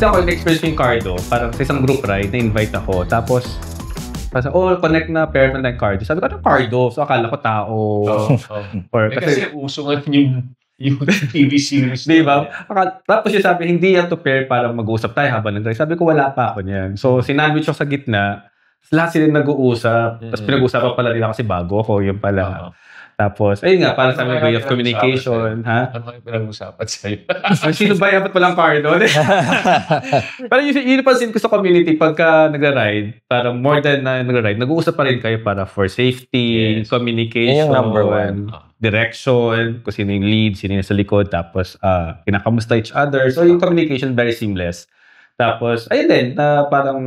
Kasi ako, experience yung cardo, parang sa isang group ride, na-invite ako. Tapos, connect na pair na cardo. Sabi ko, ano cardo? So, akala ko tao. Or, kasi uso nga yung TV series. Di ba? Tapos yung sabi, hindi yan to pair para mag-uusap tayo habang nag-drive. Sabi ko, wala pa ako niyan. So, sinandwich ako sa gitna. Lahat sila nag-uusap. Tapos pinag-uusapan pala nila kasi bago ako. Yung pala. Tapos, ayun nga, para sa way of communication. Ha? Ano kayo pinag-usapan sa'yo? Sino ba yapat palang cardo? Pero yun pansin ko sa community, pagka nagra-ride, parang more than nagra-ride, nag-uusap pa rin kayo para for safety, communication, number one. direction, kung sino yung lead, sino yung sa likod, tapos kinakamusta each other. So yung communication very seamless. Tapos, ayun din, parang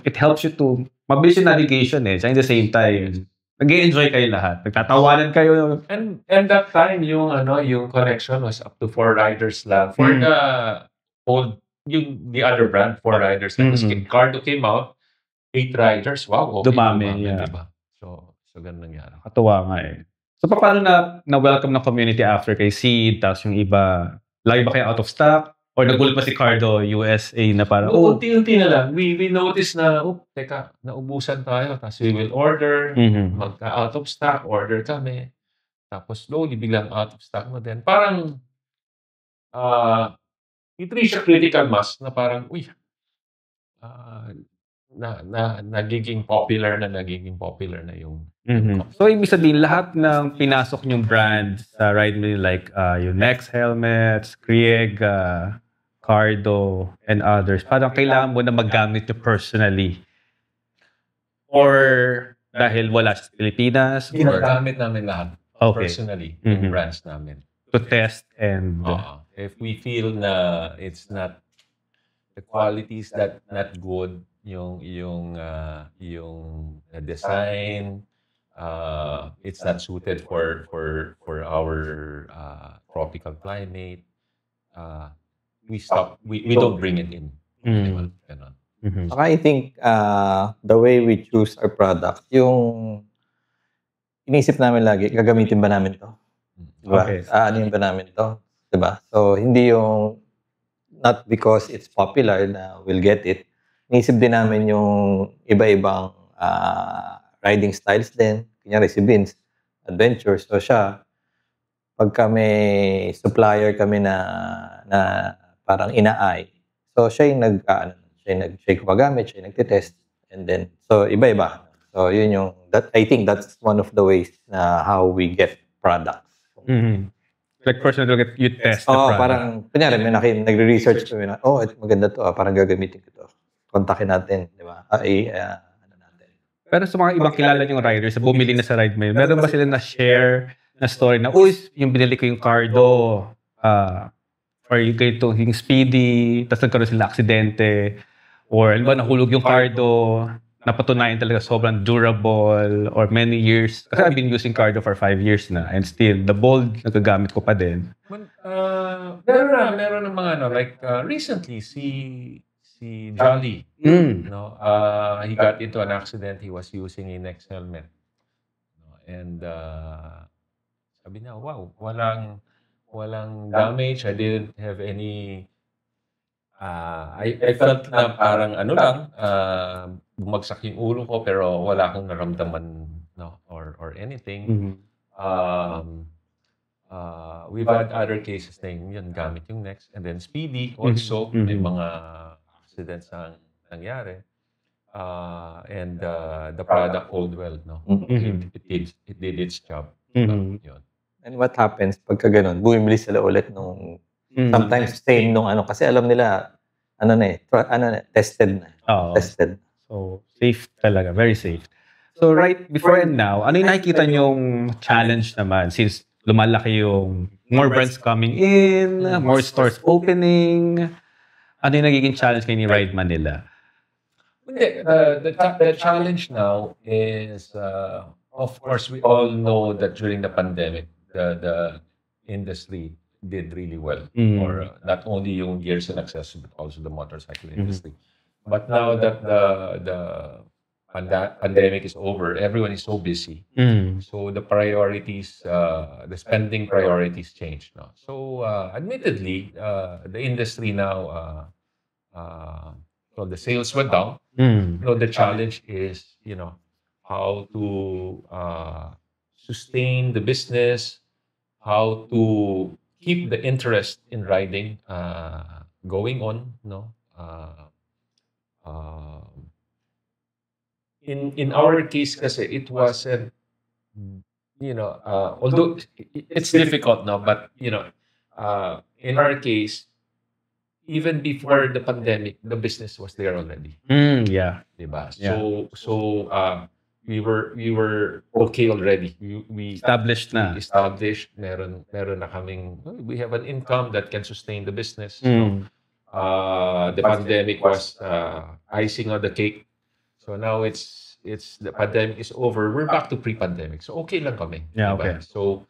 it helps you to mabilis yung navigation at the same time. Nag-enjoy kayo lahat. Nagtatawanan kayo. And that time, yung connection was up to 4 riders lang. For the other brand, 4 riders. Tapos Cardo came out, 8 riders. Wow, okay. Dumami, yeah. Diba? So ganun nangyari. Katuwa nga eh. So, paano na-welcome ng community after kay Seed, tapos yung iba, lagi ba kayo out of stock? Or nagulat pa si Cardo USA na parang, unti-unti na lang. We noticed na, teka, naubusan tayo. Tapos we will order, magka-out of stock, order kami. Tapos slowly, biglang out of stock na din. Parang, it reached a critical mass na parang, nagiging popular na yung So, ibig sabihin, lahat ng pinasok nyong brand sa Ride Me like yung Next Helmets, Krieg, Cardo, and others, parang kailangan mo na maggamit nyo personally? Or dahil wala sa Pilipinas? Ginagamit namin lahat personally, yung brands namin. To test and... if we feel na it's not, the quality is not good, yung design, it's not suited for our tropical climate, we don't bring it in. I think the way we choose our product, yung inisip namin lagi, gagamitin ba namin to? Diba? Okay. Ano ba namin to? Diba? So, hindi yung not because it's popular na we'll get it. Inisip din namin yung iba-ibang riding styles din. Kunyari si Vince, adventure. So siya, pagka may supplier kami na parang ina-eye, so siya yung siya yung gumagamit, siya yung nagtitest, and then, so iba-iba. So yun yung, I think that's one of the ways na how we get products. Like personally, you test the product. Parang, kunyari, may nagre-research kami na, maganda to, parang gagamitin ko to. Kontakin natin, di ba? Natin. Pero sa mga ibang kilala yung riders, bumili na sa Ride Me, meron ba sila na-share na story na, yung binili ko yung Cardo, or yung Speedy, tapos nagkaroon sila aksidente, or nahulog yung Cardo, napatunayan talaga sobrang durable, or many years. Kasi I've been using Cardo for 5 years na, and still, the Bold, nagagamit ko pa din. Meron ng mga, like, recently, si Jolly, he got into an accident. He was using a Next helmet, and sabi niya, wow, walang damage. I didn't have any. I felt na parang bumagsak yung ulo ko, pero wala akong naramdaman, or anything. We've had other cases na yun gamit yung Next, and then Speedy also, may mga accidents ang nangyari, and the product hold well, it did its job. Yun. And what happens pagka ganun, bumibili sila ulit nung sometimes same nung kasi alam nila tested na. Tested. So safe talaga, very safe. So right before and now, ano yung nakikita nyong challenge naman since lumalaki yung more brands coming in, more stores opening? Ano yung nagiging challenge kayo ni Ride Manila? The challenge now is, of course, we all know that during the pandemic, the industry did really well. Or not only yung gears and accessories, but also the motorcycle industry. But now that the pandemic is over, everyone is so busy. So the priorities, the spending priorities change now. So admittedly, the industry now so the sales went down. The challenge is, how to sustain the business, how to keep the interest in riding going on. In our case, kasi it wasn't, although it's difficult now, but in our case, even before the pandemic, the business was there already. Yeah. Diba? Yeah. So we were okay already. We Established na. established. Meron na kaming, we have an income that can sustain the business. The pandemic was icing on the cake. So now it's the pandemic is over. We're back to pre-pandemic. So okay lang kami. Yeah, diba? okay. So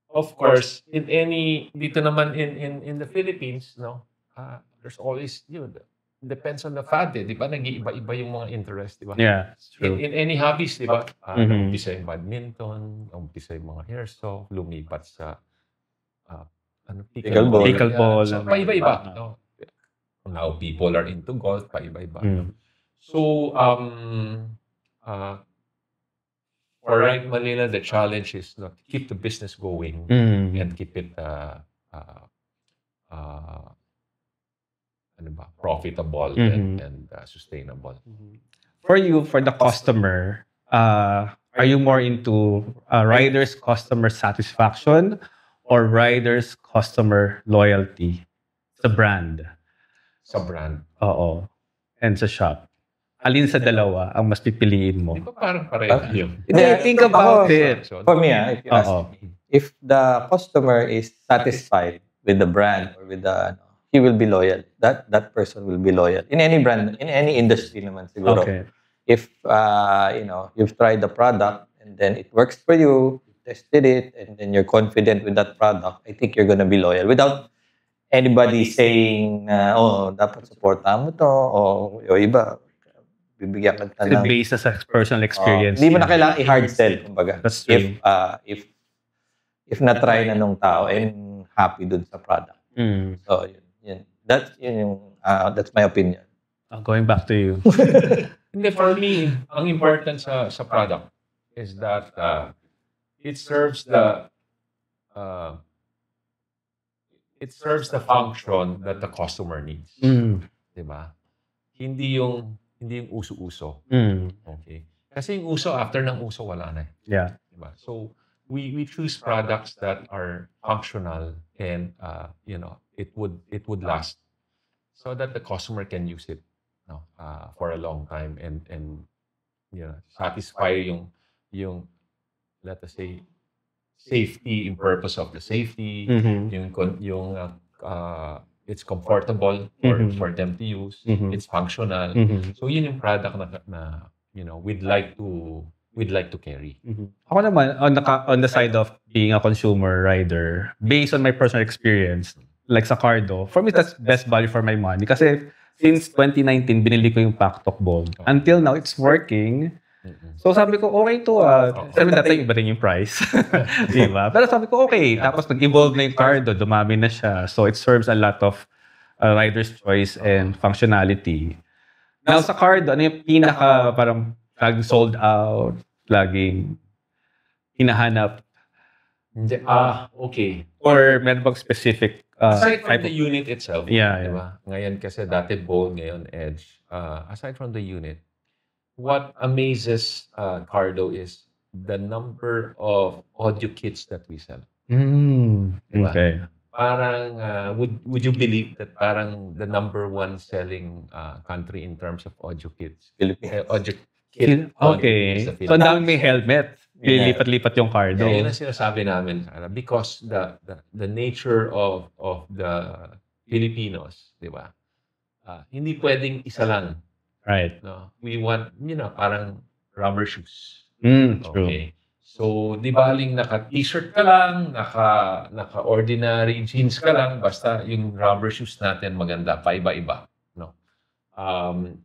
of course, dito naman in the Philippines, there's always, depends on the fad, di ba? Nag-iiba-iba yung mga interest, di ba? Yeah, it's true. In any hobbies, di ba? Umpisa yung badminton, umpisa yung mga airsoft, lumipat sa Pickleball. Pickleball. So, paiba-iba. Now people are into golf, paiba-iba. So, for Ride Manila, the challenge is to keep the business going and keep it profitable and sustainable. For you, for the customer, are you more into riders' customer satisfaction or riders' customer loyalty sa brand? Sa brand. Oo. And sa shop. Alin sa dalawa ang mas pipiliin mo? Di ba parang pareho yun? Think about it. For me, if you ask me, if the customer is satisfied with the brand or with the, he will be loyal. That person will be loyal in any brand, in any industry naman siguro. Okay. If you've tried the product and then it works for you, you tested it, and then you're confident with that product, I think you're gonna be loyal without anybody saying, dapat supportahan mo to, o iba. Bibigyan ka It's based sa personal experience. Hindi mo na kailangan i-hard sell, kumbaga. That's true. If na-try na nung tao and happy dun sa product. So, yun. That's my opinion. Going back to you. Hindi, for me, ang important sa product is that it serves the function that the customer needs. Diba? Hindi yung uso-uso. Okay. Kasi yung uso, after ng uso, wala na. Yeah. Diba? So, we choose products that are functional and, it would last so that the customer can use it for a long time and satisfy yung let us say, safety in purpose of the safety, it's comfortable for them to use. It's functional. So yun yung product na we'd like to carry. Ako naman on the side of being a consumer rider, based on my personal experience, like sa Cardo, for me that's best value for my money kasi since 2019 binili ko yung Pactok ball. Until now it's working. So sabi ko, okay to. Sabi natin, iba rin yung price. Diba? Pero sabi ko, okay. Tapos nag-evolve na yung Cardo, dumami na siya. So it serves a lot of rider's choice and functionality. Now sa Cardo, ano yung pinaka parang laging sold out, laging hinahanap? Okay. Or meron bang specific aside from the unit itself, yeah. Diba? Ngayon kasi dati Bowl, ngayon Edge. Aside from the unit, what amazes Cardo is the number of audio kits that we sell. Diba? Okay. Parang, would you believe that parang the number one selling country in terms of audio kits? Audio kit. Okay. So, ang dami may helmet. Lipat-lipat yung Cardo. Yeah, yun ang sinasabi namin. Because the nature of the Filipinos, di ba? Hindi pwedeng isa lang. Right. No? We want, parang rubber shoes. True. Okay. So, di baling naka-t-shirt ka lang, naka-ordinary jeans ka lang, basta yung rubber shoes natin maganda, paiba-iba. No?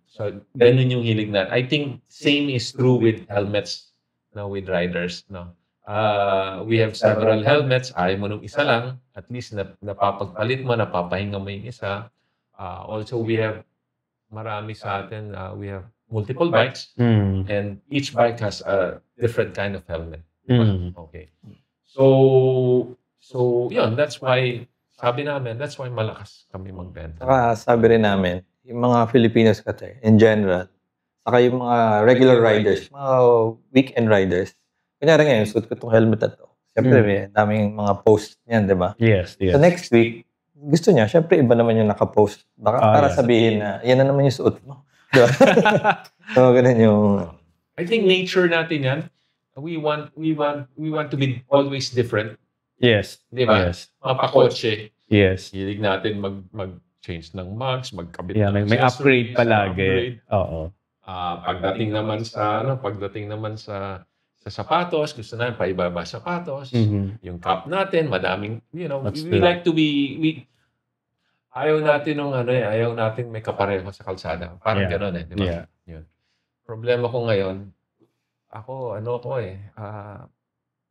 So, ganun yung hilig natin. I think same is true with helmets, with riders. No? We have several helmets. Ayaw mo nung isa lang. At least napapagpalit mo, napapahinga mo yung isa. Also, we have marami sa atin. We have multiple bikes. And each bike has a different kind of helmet. Okay. So yun. That's why, sabi namin, that's why malakas kami magbenta. Saka sabi rin namin, yung mga Filipinos kasi, in general, saka yung mga regular riders, mga weekend riders, kunyari ngayon, suit ko itong helmet na to. Siyempre, may daming mga post niyan, di ba? Yes. So next week, gusto niya, siyempre iba naman yung nakapost. Baka para sabihin na, yan na naman yung suot mo. Di ba? So, ganun yung... I think nature natin yan. We want to be always different. Yes. Di ba? Yes. Mapakotse. Yes. Hilig natin mag-change ng mugs, magkabit Yeah, ng may accessories, upgrade palagi. upgrade. Oo. Pagdating naman sa sapatos, gusto namin paibaba sapatos. Yung cap natin, madaming, That's we true. like to be, ayaw natin may kapareho sa kalsada. Parang Yeah. gano'n di ba? Yeah. Yun. Problema ko ngayon,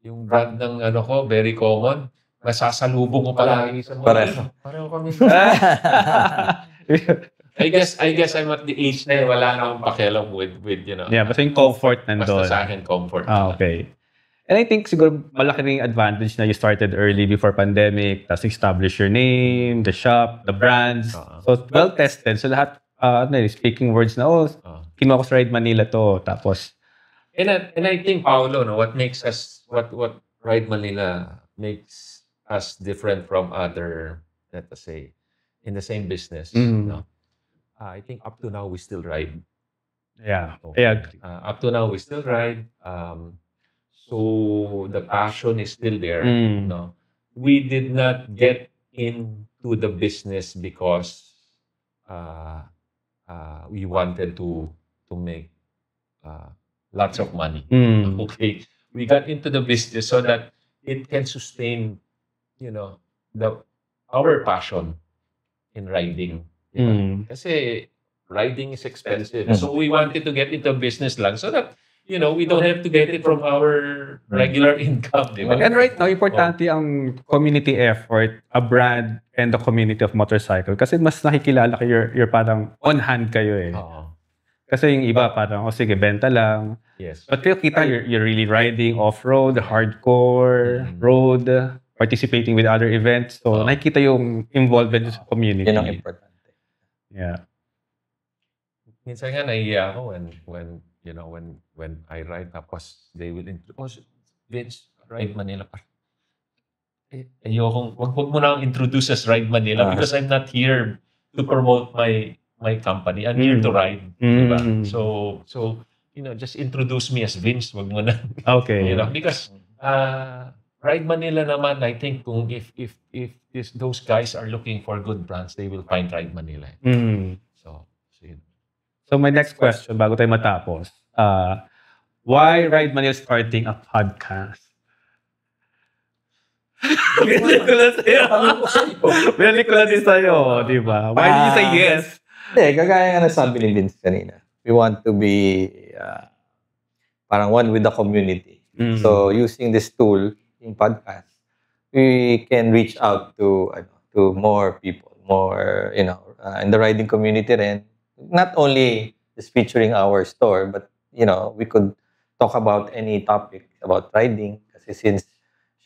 yung brand ng very common, masasalubong ko palagi sa mga. Pareho kami. I guess I'm at the age na wala na akong pakialam with Yeah, basta yung comfort basta nandun. sa akin comfort. Okay. And I think siguro malaki rin yung advantage na you started early before pandemic, tapos establish your name, the shop, the brands. So, well-tested. So, lahat, speaking words na, kinuha ko sa Ride Manila to. Tapos, And I think, Paolo, what makes us, what Ride Manila makes us different from other, let us say, in the same business, I think up to now, we still ride. yeah. Okay. Yeah. Up to now, we still ride. So the passion is still there. No, we did not get into the business because we wanted to make lots of money. Okay, we got into the business so that it can sustain, our passion in riding. Kasi riding is expensive. So we wanted to get into business lang so that, we don't have to get it from our regular income. Diba? And right now, importante ang community effort, a brand, and the community of motorcycle. Kasi mas nakikilala kayo, you're parang on-hand kayo eh. Kasi yung iba parang, sige, benta lang. Yes. But kita, you're really riding off-road, hardcore, road, participating with other events. So, nakikita yung involvement sa community. Yun ang importante. Yeah. Minsan nga nahiya ako when I ride, tapos they will introduce, Vince, Ride Manila pa. Ayokong, wag mo na introduce as Ride Manila because I'm not here to promote my company. I'm here to ride. Diba? So, just introduce me as Vince. Wag mo na. Okay. Because Ride Manila naman, I think kung if those guys are looking for good brands, they will find Ride Manila. So my next question, bago tayo matapos, why Ride Manila starting a podcast? Binalik ko lang din sa'yo, di ba? Why did you say yes? Kagaya nga nasabi ni Vince kanina. We want to be parang one with the community. So using this tool, in podcast, we can reach out to more people, more, in the riding community rin. Not only just featuring our store, but, we could talk about any topic about riding. Kasi since,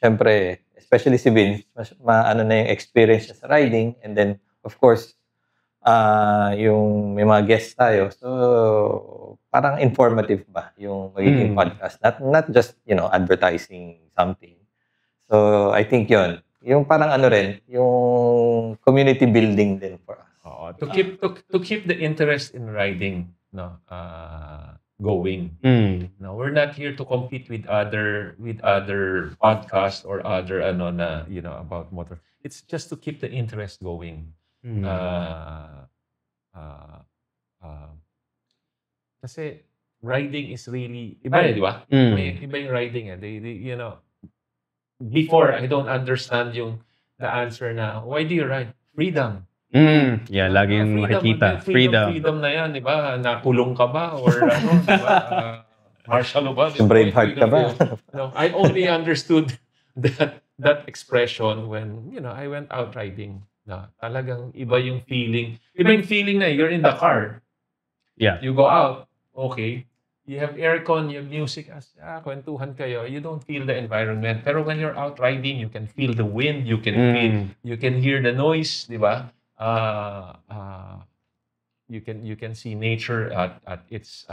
syempre, especially si Vince, maano na yung experience niya sa riding. And then, of course, yung may mga guests tayo. So, parang informative ba yung magiging podcast. Not just, advertising something. So, I think yun. Yung parang yung community building din for us. To keep the interest in riding going. No, we're not here to compete with other podcasts or other about motor. It's just to keep the interest going. Kasi riding is really iba, di ba? Iba yung riding eh. They before I don't understand the answer na why do you ride? Freedom. Yeah, laging makikita. Freedom. Freedom na yan, di ba? Nakulong ka ba? Or di ba? Martial law ba? Yung Braveheart ka ba? No, I only understood that expression when, I went out riding. Na talagang iba yung feeling. Iba yung feeling na you're in the car. Yeah. You go out, okay. You have aircon, you have music, kwentuhan kayo. You don't feel the environment. Pero when you're out riding, you can feel the wind, you can hear the noise, di ba? You can see nature at its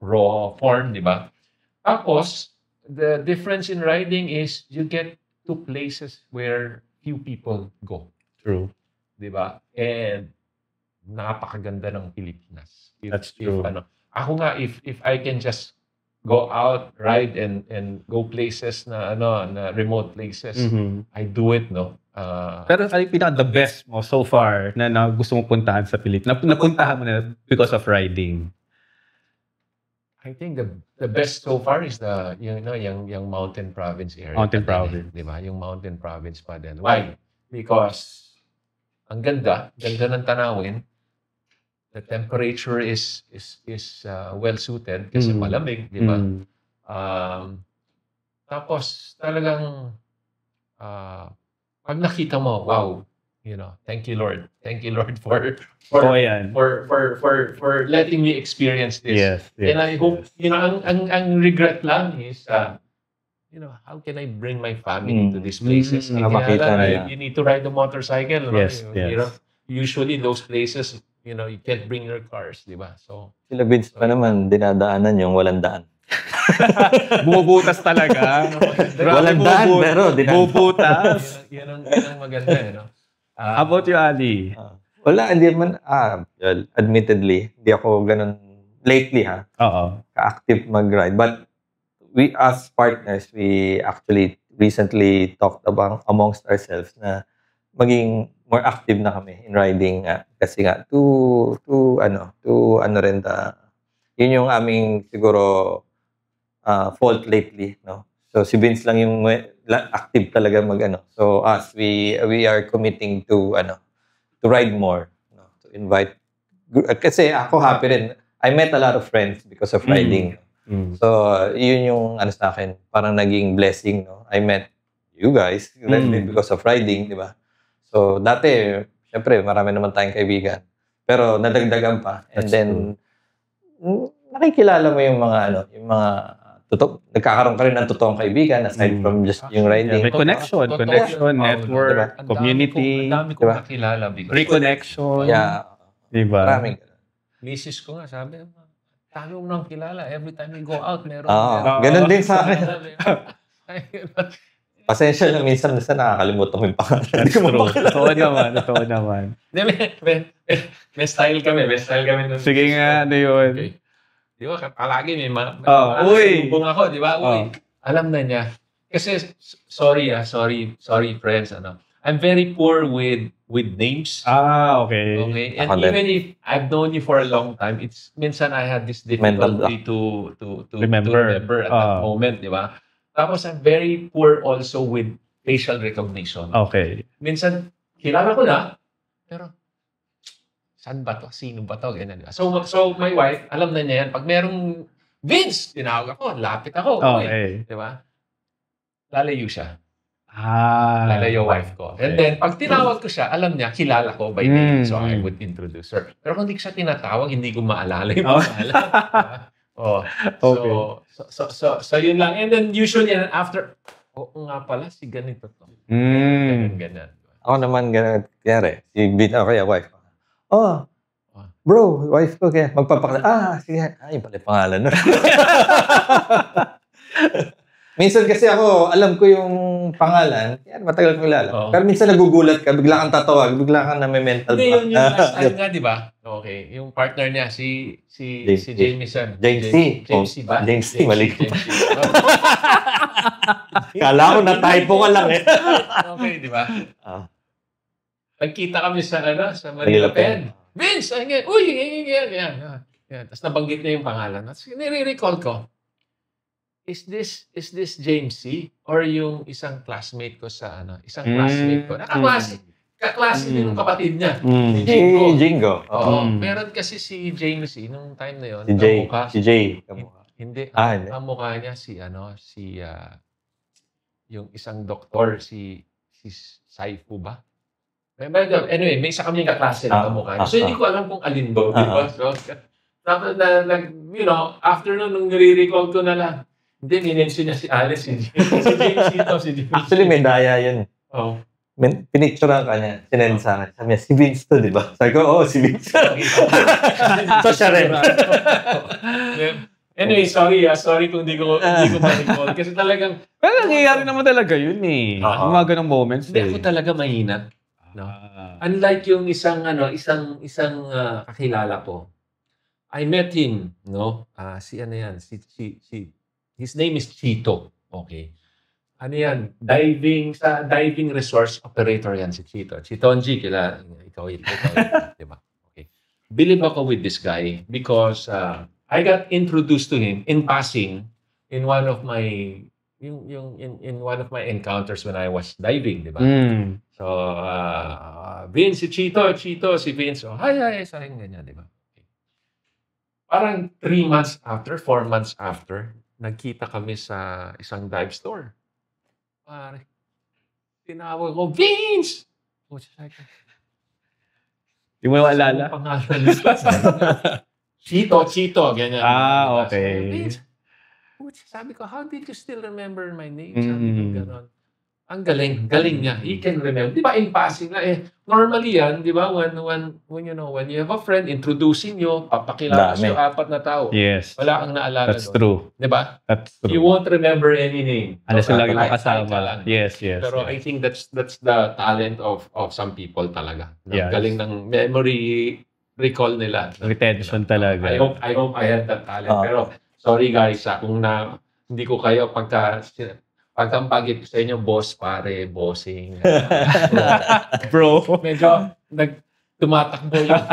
raw form, di ba? Tapos, the difference in riding is you get to places where few people go. True. Di ba? And napakaganda ng Pilipinas. That's true. Ako nga, if I can just go out, ride, and go places na remote places, I do it, no? Pero ano yung the best mo so far na gusto mong puntahan sa Pilipinas? Napuntahan mo na because of riding? I think the best so far is yung Mountain Province area. Mountain Province. Di ba? Yung Mountain Province pa din. Why? Because ang ganda ng tanawin. The temperature is well suited kasi malamig, di ba? Tapos talagang pag nakita mo, wow, thank you Lord for letting me experience this. Yes. And I hope, ang regret lang is how can I bring my family to these places? You need to ride the motorcycle. Yes. Usually those places, you can't bring your cars, di ba? So, Sila Vince pa naman, dinadaanan yung walang daan. Bumubutas talaga. Walang daan, pero bumubutas. Yan ang maganda, How about you, Ali? Wala, hindi man, well, admittedly, hindi ako ganun lately, ka-active mag-ride. But we, as partners, we actually recently talked about amongst ourselves na maging more active na kami in riding kasi nga to rin yun yung aming siguro fault lately, no. So si Vince lang yung active talaga so us we are committing to ride more, no, to invite kasi ako happy rin, I met a lot of friends because of riding. So yun yung sa akin parang naging blessing, no. I met you guys because of riding, di ba? So, dati, syempre, marami naman tayong kaibigan. Pero, nadagdagan pa. And then, nakikilala mo yung mga, nagkakaroon ka rin ng totoong kaibigan aside from just yung riding. May connection, network, community. Ang dami kong nakilala. Reconnection. Yeah. Diba? Maraming. Misis ko nga, sabi, dami mo nang kilala. Every time we go out, meron. Ganun din sa akin. Pasensya na minsan nakakalimutan mo yung pangalan. Totoo naman. May style kami. Sige nga, yun? Okay. Di ba, palagi may subong ako, di ba? Alam na niya. Kasi, sorry friends, I'm very poor with names. Okay. And even if I've known you for a long time, minsan I had this difficulty to remember at that moment, di ba? Tapos I'm very poor also with facial recognition. Okay. Minsan, kilala ko na, pero saan ba to? Sino ba to? Ganyan. So my wife, alam na niya yan. Pag merong Vince, tinawag ako, lapit ako. Okay. Di ba? Lalayo siya. Lalayo wife ko. And then, pag tinawag ko siya, alam niya, kilala ko by name. So I would introduce her. Pero kung hindi ko siya tinatawag, hindi ko maalala yung pangalan. Okay. So yun lang. And then usually after, nga pala, si ganito to. Ganyan. Ako naman ganun. Kaya si Vin, kaya wife ko. Bro, wife ko kaya magpapakala. Sige. Yung pala pangalan na. Minsan kasi ako, alam ko yung pangalan, kaya matagal ko kilala. Pero minsan nagugulat ka, bigla kang tatawag, bigla kang na-mental. Hindi, yun yung last time nga, di ba? Okay. Yung partner niya, si Jamieson. James C. ba? James C. Mali ko pa. Kala ko na-typo ka lang eh. Okay, di ba? Nagkita kami sa Manila Pen. Vince! Uy! Yan. Tapos nabanggit niya yung pangalan. Tapos nire-recall ko. Is this James C? Or yung isang classmate ko sa classmate ko. Kaklase din yung kapatid niya. Jingo. Oo. Meron kasi si James C nung time na yun. Si Jay. Hindi, Hindi. ang mukha niya yung isang doktor, si Saifu ba? Anyway, may isa kaming kaklase na kamukha niya. So, hindi ko alam kung alin doon, di ba? So, tapos after nung nire-recall ko na lang, hindi, minention niya si Alice, si James Ito, si James. Actually, may daya yun. Oh. Pinicturean ka niya, sinend sa akin. Sabi niya, si Vince to, di ba? Sabi ko, si Vince. So, siya rin. Anyway, sorry kung hindi ko ma-recall. Kasi talagang... Pero nangyayari naman talaga yun eh. Yung mga ganong moments Hindi ako talaga mahina. No? Unlike yung isang kakilala ko. I met him, no? His name is Chito. Okay. Ano yan? Diving resource operator yan si Chito. Chitonji, ikaw yun, diba? Okay. Believe ako with this guy because I got introduced to him in passing in one of my in one of my encounters when I was diving, diba? So, Vince, si Chito, si Vince. Oh, hi, sabi ganyan, diba? Okay. Parang 4 months after, nagkita kami sa isang dive store. Pare, tinawag ko, Vince! Di mo alala? Pangalan nito. Chito, ganyan. Okay. Vince, sabi ko, how did you still remember my name? Sabi ko, gano'n. Ang galing niya. He can remember. Di ba, in passing na normally yan, di ba, when you have a friend introducing you, papakilala sa 4 na tao. Yes. Wala kang naalala. That's true. Di ba? That's true. You won't remember any name. Unless lagi mo kasama. Yes. Pero I think that's the talent of some people talaga. Yes. Galing ng memory recall nila. Retention talaga. I hope I had that talent. Pero sorry guys, kung hindi ko kayo pagkampagit ko sa inyo, boss, pare, bossing. Bro. Medyo tumatakbo yun.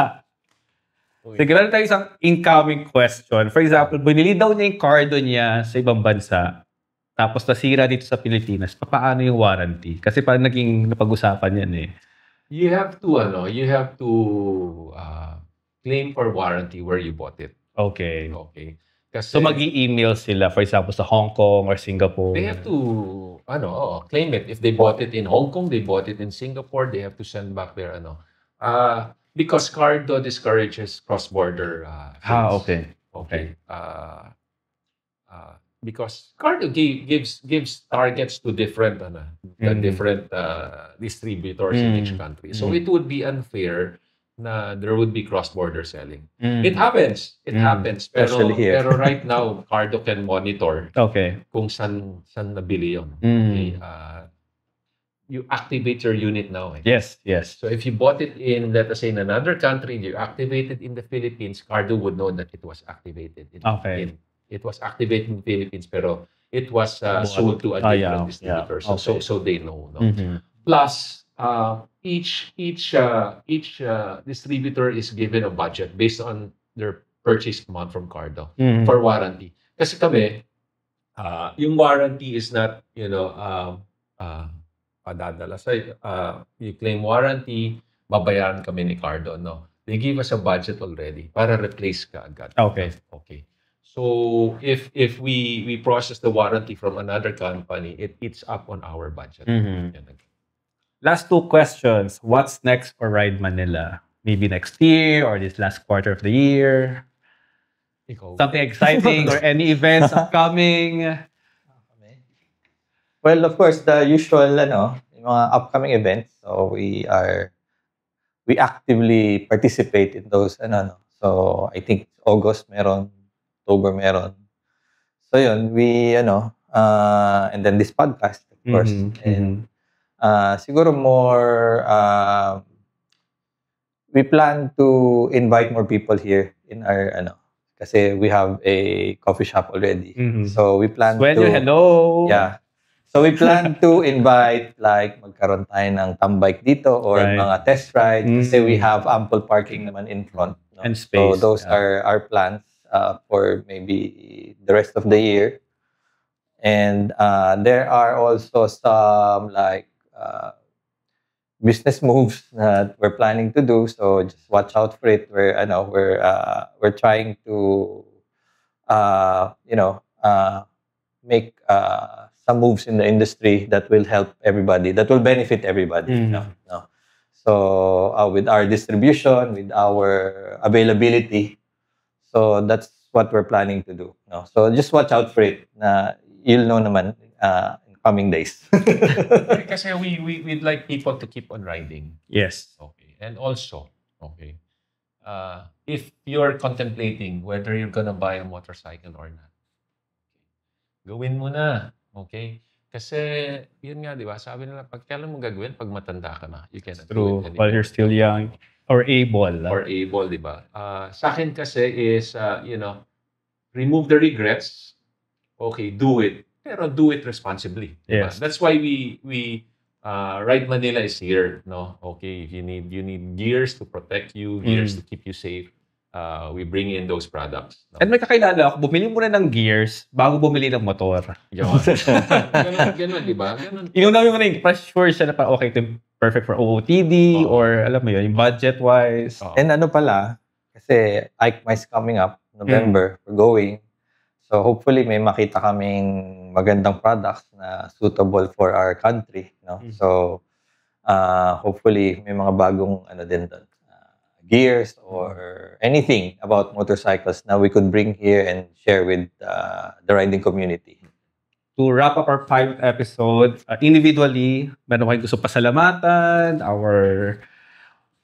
Sige, meron tayo isang incoming question. For example, binili daw niya yung cardo niya sa ibang bansa, tapos nasira dito sa Pilipinas. Paano yung warranty? Kasi parang naging napag-usapan yan eh. You have to claim for warranty where you bought it. Okay. Kasi, so mag-i-email sila, for example, sa Hong Kong or Singapore? They have to claim it. If they bought it in Hong Kong, they bought it in Singapore, they have to send back their because Cardo discourages cross-border things. Okay. Because Cardo gives targets to different distributors in each country. So it would be unfair na there would be cross-border selling. It happens. Pero right now, Cardo can monitor kung saan nabili yun. Okay? You activate your unit now. Yes. So if you bought it in, let us say, in another country, you activated in the Philippines, Cardo would know that it was activated. It was activated in the Philippines, pero it was sold to a different distributor. So they know. No? Plus, each distributor is given a budget based on their purchase amount from Cardo for warranty. Kasi kami, yung warranty is not, padadala sa you claim warranty, babayaran kami ni Cardo. No, they give us a budget already para replace ka agad. Okay. So if we process the warranty from another company, it eats up on our budget. Last 2 questions. What's next for Ride Manila? Maybe next year or this last quarter of the year? Something exciting or any events upcoming? Well, of course, the usual, yung mga upcoming events. So we actively participate in those, So I think August meron, October meron. So yun, we, and then this podcast, of course. And siguro more, we plan to invite more people here in our, kasi we have a coffee shop already. So we plan hello! Yeah. So we plan to invite, magkaroon tayo ng tambike dito or mga test rides kasi we have ample parking naman in front. No? And space. So those are our plans for maybe the rest of the year. And there are also some business moves that we're planning to do. So just watch out for it. We're trying to make some moves in the industry that will help everybody, that will benefit everybody. No? So with our distribution, with our availability, so that's what we're planning to do. No? So just watch out for it. You'll know naman in coming days. Kasi we'd like people to keep on riding. Yes. Okay. And also, okay, if you're contemplating whether you're gonna buy a motorcycle or not, gawin mo na. Okay? Kasi, yun nga, di ba? Sabi nila, pag kailan mo gagawin, pag matanda ka na, you cannot do True. it anymore. While you're still young or able. Or able, di ba? Sa akin kasi is, remove the regrets. Okay, do it. Pero do it responsibly. Diba? Yes. That's why we Ride Manila is here, no? Okay, if you need gears to protect you, gears to keep you safe. We bring in those products. No? And may kakilala ako, bumili muna ng gears bago bumili ng motor. Ganun, di ba? Inuna mo na yung sure siya na pa okay, ito perfect for OOTD or alam mo yun, yung budget-wise. And ano pala, kasi EICMA is coming up, November, we're going. So hopefully may makita kaming magandang products na suitable for our country. No? So hopefully may mga bagong ano din doon. Gears or anything about motorcycles na we could bring here and share with the riding community. To wrap up our pilot episode, individually, meron kayong gusto pasalamatan, our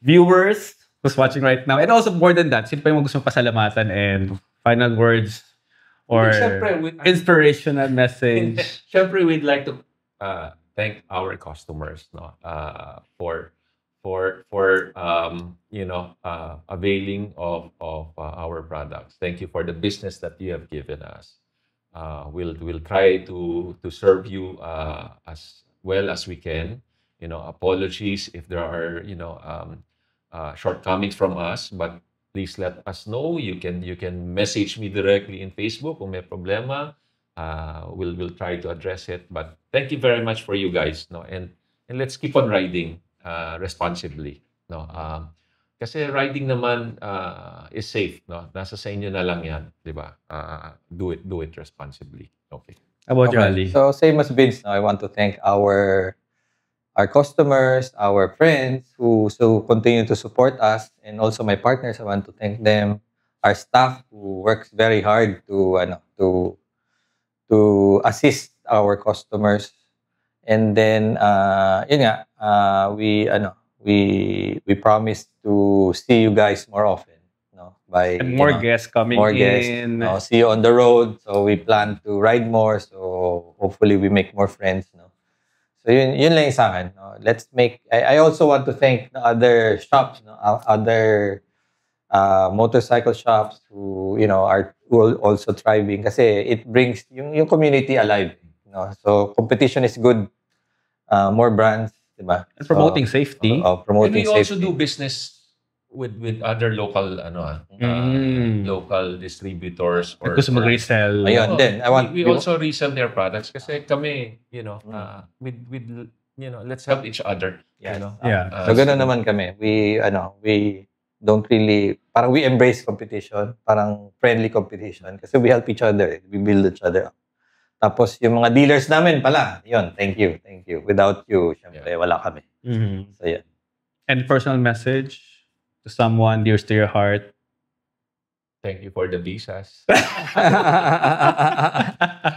viewers who's watching right now, and also more than that, sino pa yung gusto pasalamatan and final words or inspirational message? Siyempre, we'd like to thank our customers, no, for availing of our products. Thank you for the business that you have given us. We'll try to serve you as well as we can. Apologies if there are shortcomings from us, but please let us know. You can message me directly in Facebook kung may problema. We'll try to address it. But thank you very much for you guys, no, and let's keep on riding responsibly, no. Kasi riding naman is safe, no. Nasa sa inyo na lang 'yan, 'di ba? Do it responsibly. Okay. How about you, Ali? So same as Vince, no, I want to thank our customers, our friends who continue to support us, and also my partners. I want to thank them, our staff who works very hard to assist our customers. And then we promise to see you guys more often, no? And more guests coming in. No? See you on the road. So we plan to ride more. So hopefully we make more friends, no? So yun lang sa akin, no? Let's make. I also want to thank the other shops, no? Other motorcycle shops who are also thriving kasi it brings yung community alive, no? So competition is good. More brands, diba? And promoting safety. Promoting safety. And we also do business with other local local distributors or gusto mag-resell. Ayun din. We also resell their products kasi kami, let's help each other. Yes. Yeah. So ganoon naman kami. We don't really, parang we embrace competition, parang friendly competition kasi we help each other. We build each other up. Tapos yung mga dealers namin pala, yun, thank you. Without you, syempre, wala kami. So, yeah. And personal message to someone dear to your heart? Thank you for the visas.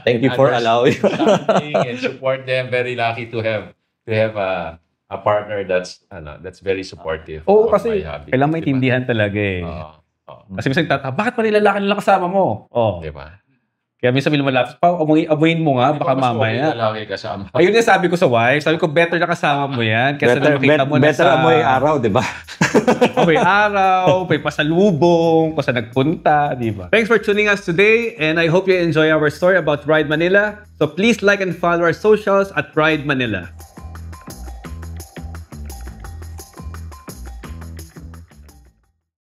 Thank you for allowing. And support them. Very lucky to have a partner that's very supportive. Kasi kailangan maintindihan talaga eh. Kasi minsan bakit pa nilalaki nila kasama mo? Diba? Kaya minsan lumalapit pa, amuin mo nga, baka mamaya. Ayun yung sabi ko sa wife. Sabi ko, better na kasama mo yan. Kesa na makita mo na sa... Better amoy araw, di ba? Amoy araw, may pasalubong, kung saan nagpunta, di ba? Thanks for tuning us today, and I hope you enjoy our story about Ride Manila. So please like and follow our socials at Ride Manila.